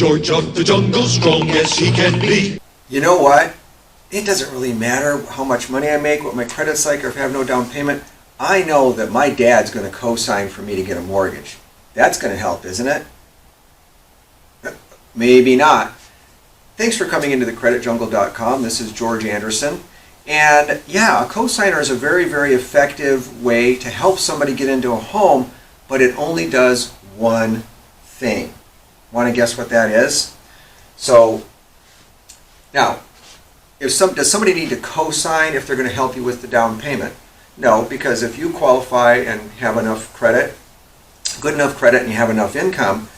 George of the jungle, strong as he can be. You know what? It doesn't really matter how much money I make, what my credit's like, or if I have no down payment. I know that my dad's going to co-sign for me to get a mortgage. That's going to help, isn't it? Maybe not. Thanks for coming into thecreditjungle.com. This is George Anderson. And yeah, a co-signer is a very, very effective way to help somebody get into a home, but it only does one thing. Want to guess what that is? So, now, does somebody need to co-sign if they're going to help you with the down payment? No, because if you qualify and have enough credit, good enough credit, and you have enough income,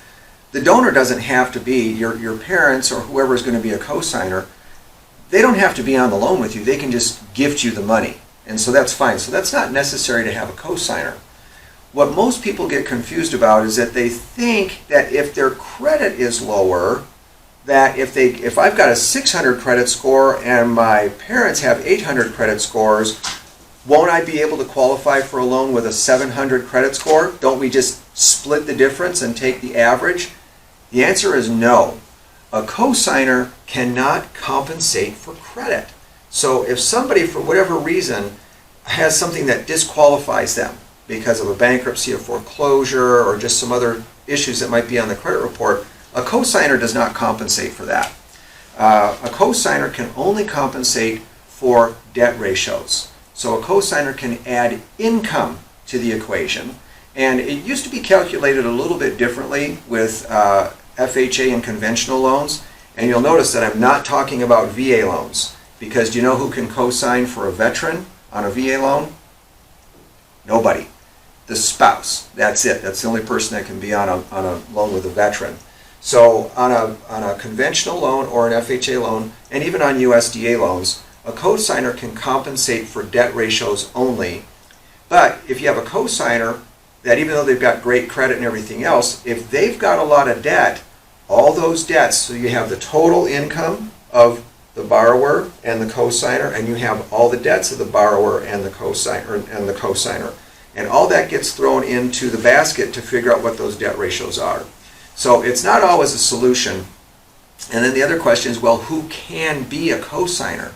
the donor doesn't have to be your parents or whoever is going to be a co-signer. They don't have to be on the loan with you. They can just gift you the money. And so that's fine. So that's not necessary to have a co-signer. What most people get confused about is that they think that if their credit is lower, that if I've got a 600 credit score and my parents have 800 credit scores, won't I be able to qualify for a loan with a 700 credit score? Don't we just split the difference and take the average? The answer is no. A co-signer cannot compensate for credit. So if somebody, for whatever reason, has something that disqualifies them because of a bankruptcy, a foreclosure, or just some other issues that might be on the credit report, a co-signer does not compensate for that. A co-signer can only compensate for debt ratios. So a co-signer can add income to the equation. And it used to be calculated a little bit differently with FHA and conventional loans. And you'll notice that I'm not talking about VA loans. Because do you know who can co-sign for a veteran on a VA loan? Nobody. The spouse. That's it. That's the only person that can be on a loan with a veteran. So on a conventional loan or an FHA loan, and even on USDA loans, a co-signer can compensate for debt ratios only. But if you have a co-signer that, even though they've got great credit and everything else, if they've got a lot of debt, all those debts, so you have the total income of the borrower and the co-signer, and you have all the debts of the borrower and the co-signer, and all that gets thrown into the basket to figure out what those debt ratios are. So it's not always a solution. And then the other question is, well, who can be a co-signer?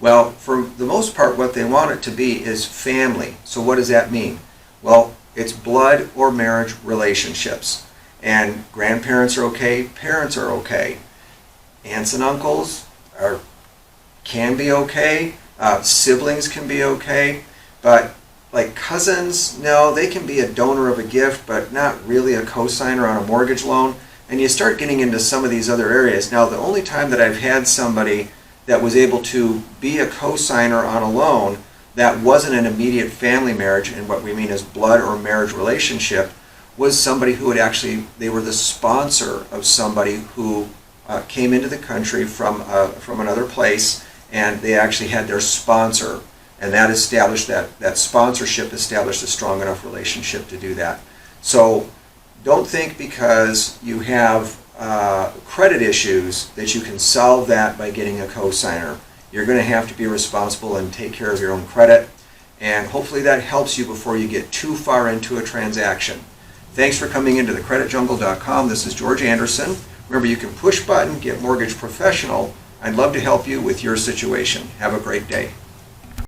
Well, for the most part, what they want it to be is family. So what does that mean? Well, it's blood or marriage relationships. And grandparents are okay, parents are okay. Aunts and uncles can be okay. Siblings can be okay. But like cousins, no, they can be a donor of a gift, but not really a co-signer on a mortgage loan. And you start getting into some of these other areas. Now, the only time that I've had somebody that was able to be a co-signer on a loan that wasn't an immediate family marriage, and what we mean is blood or marriage relationship, was somebody who had actually, they were the sponsor of somebody who came into the country from another place, and they actually had their sponsor. And that established that sponsorship established a strong enough relationship to do that. So don't think because you have credit issues that you can solve that by getting a co-signer. You're going to have to be responsible and take care of your own credit. And hopefully that helps you before you get too far into a transaction. Thanks for coming into thecreditjungle.com. This is George Anderson. Remember, you can push button, get mortgage professional. I'd love to help you with your situation. Have a great day.